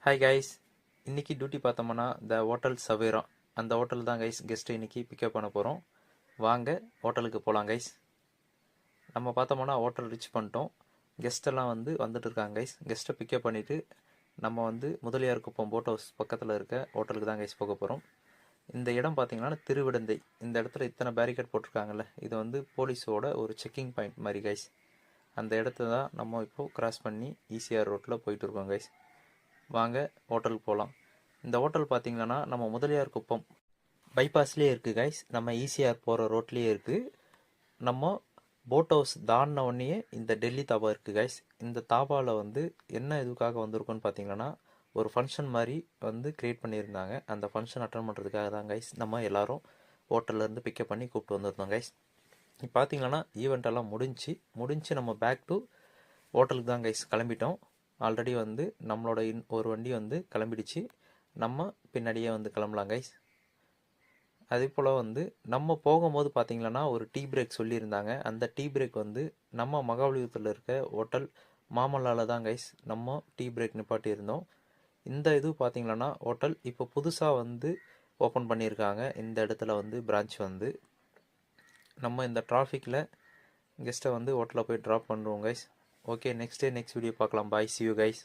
Hi guys, இன்னைக்கு duty பார்த்தோம்னா the hotel Savera அந்த ஹோட்டல் தான் கைஸ் கெஸ்ட்டை இன்னைக்கு பிக்கப் பண்ண போகிறோம். வாங்க ஹோட்டலுக்கு போகலாம் கைஸ். நம்ம பார்த்தோம்னா ஹோட்டல் ரீச் பண்ணிட்டோம். கெஸ்ட்டெல்லாம் வந்துட்டு இருக்காங்க கைஸ். கெஸ்ட்டை பிக்கப் பண்ணிவிட்டு நம்ம முதலியார் குப்பம் போட் ஹவுஸ் பக்கத்தில் இருக்க ஹோட்டலுக்கு தான் கைஸ் போக போகிறோம். இந்த இடம் பார்த்தீங்கன்னா திருவிடந்தை. இந்த இடத்துல இத்தனை பேரிகேட் போட்டிருக்காங்கல்ல, இது போலீஸோட ஒரு செக்கிங் பாயிண்ட் மாதிரி கைஸ். அந்த இடத்த தான் நம்ம இப்போது கிராஸ் பண்ணி ஈசிஆர் ரோட்டில் போயிட்டு இருக்கோம் கைஸ். வாங்க ஹோட்டலுக்கு போகலாம். இந்த ஹோட்டல் பார்த்தீங்கன்னா நம்ம முதலியார் குப்பம் பைபாஸ்லேயே இருக்குது கைஸ். நம்ம ஈசிஆர் போகிற ரோட்லேயே இருக்குது. நம்ம போட் ஹவுஸ் தாண்டின உடனே இந்த டெல்லி தாபா இருக்குது கைஸ். இந்த தாபாவில் என்ன இதுக்காக வந்திருக்கோன்னு பார்த்தீங்கன்னா ஒரு ஃபங்க்ஷன் மாதிரி க்ரியேட் பண்ணியிருந்தாங்க. அந்த ஃபங்க்ஷன் அட்டன் பண்ணுறதுக்காக தான் கைஸ் நம்ம எல்லோரும் ஹோட்டல்லேருந்து பிக்கப் பண்ணி கூப்பிட்டு வந்திருந்தோம் கைஸ். இப்போ பார்த்தீங்கன்னா ஈவெண்ட் எல்லாம் முடிஞ்சு நம்ம பேக் டு ஹோட்டலுக்கு தான் கைஸ் கிளம்பிட்டோம். ஆல்ரெடி நம்மளோட ஒரு வண்டி கிளம்பிடுச்சு. நம்ம பின்னாடியே கிளம்பலாம் கைஸ். அதே போல் நம்ம போகும்போது பார்த்தீங்கன்னா ஒரு டீ பிரேக் சொல்லியிருந்தாங்க. அந்த டீ பிரேக் நம்ம மகாபலிபுரத்தில் இருக்க ஹோட்டல் மாமல்லாவில் தான் கைஸ் நம்ம டீ பிரேக் நிப்பாட்டி இருந்தோம். இந்த இது பார்த்தீங்கன்னா ஹோட்டல் இப்போ புதுசாக ஓப்பன் பண்ணியிருக்காங்க. இந்த இடத்துல பிரான்ச் நம்ம இந்த டிராஃபிக்கில் கெஸ்ட்டை ஹோட்டலில் போய் ட்ராப் பண்ணுறோம் கைஸ். ஓகே, நெக்ஸ்ட் வீடியோ பார்க்கலாம். பாய், see you guys.